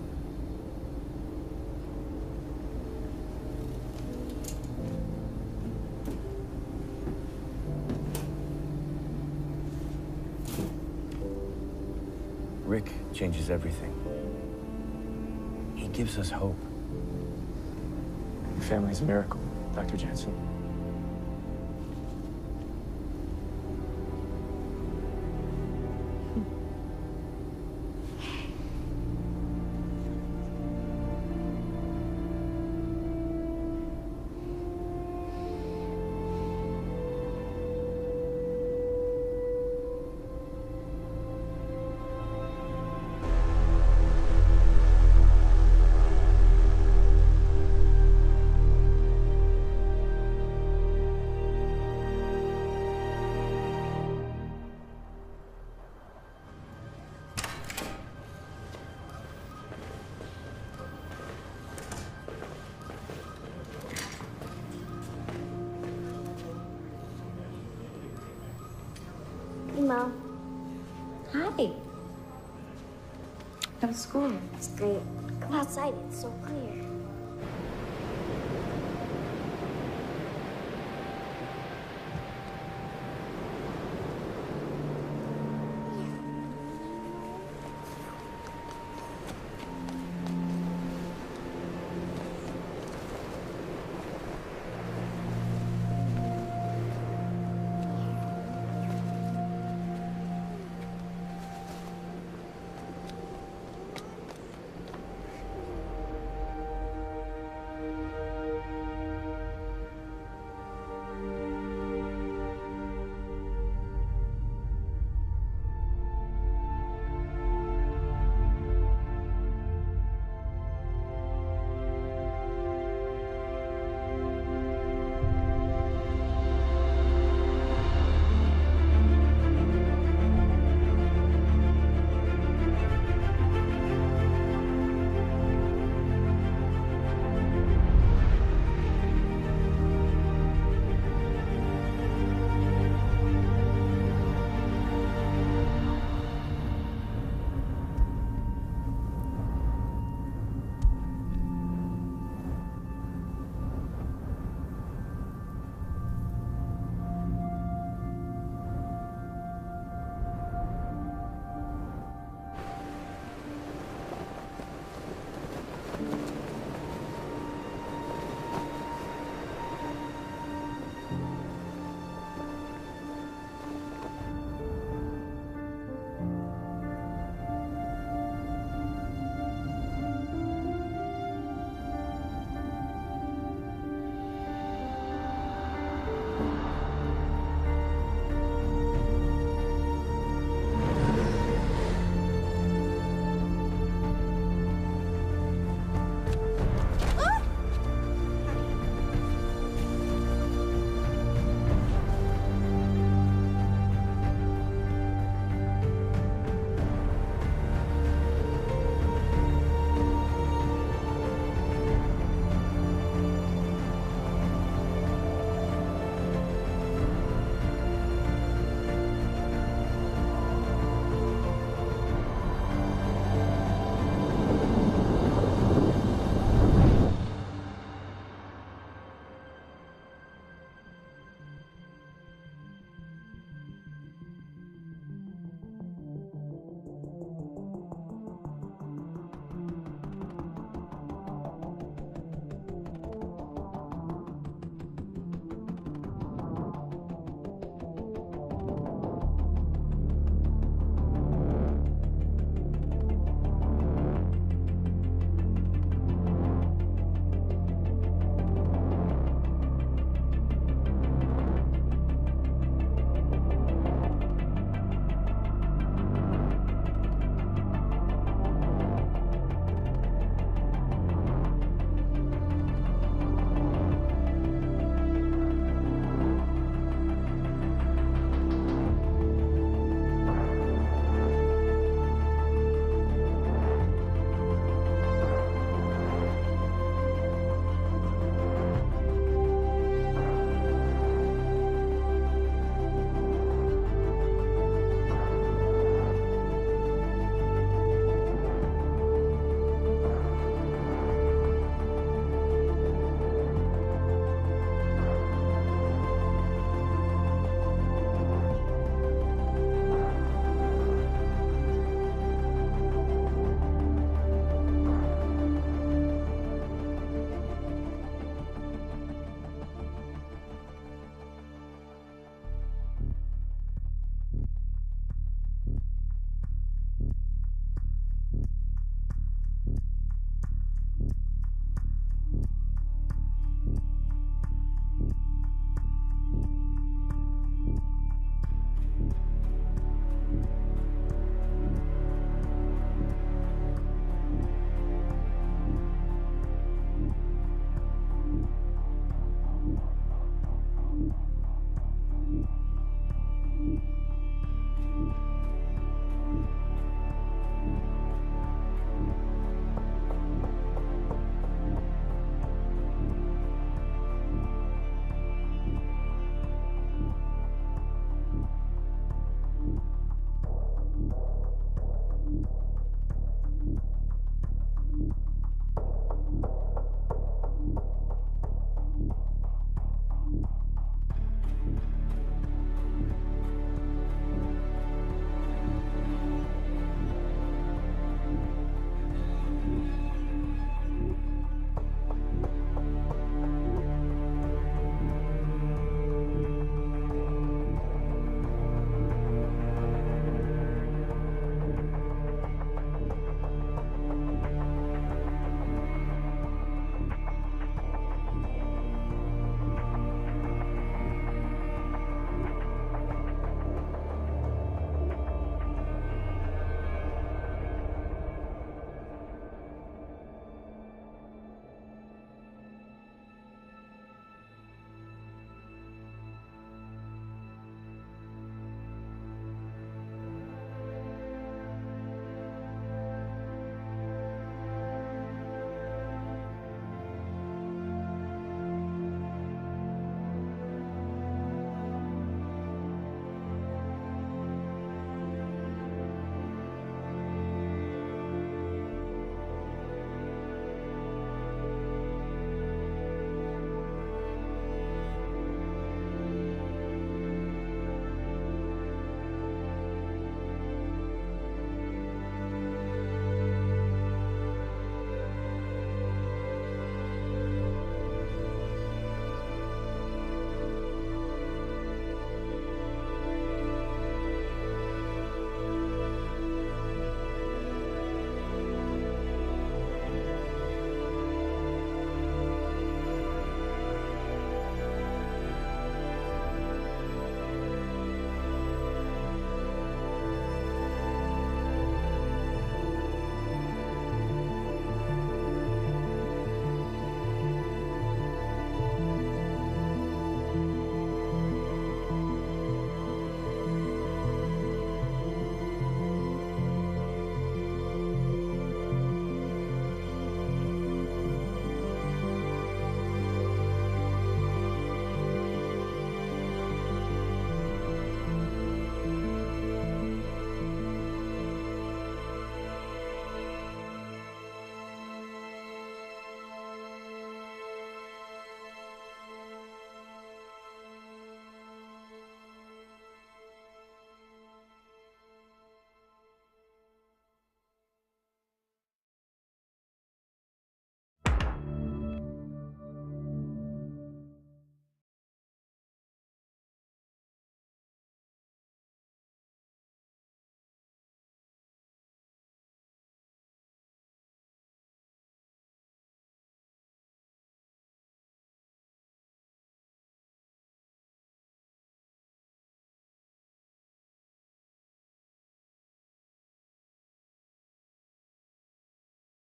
Rick changes everything. He gives us hope. Your family's a miracle, Dr. Jansen. How's school? It's great. Come outside, it's so clear.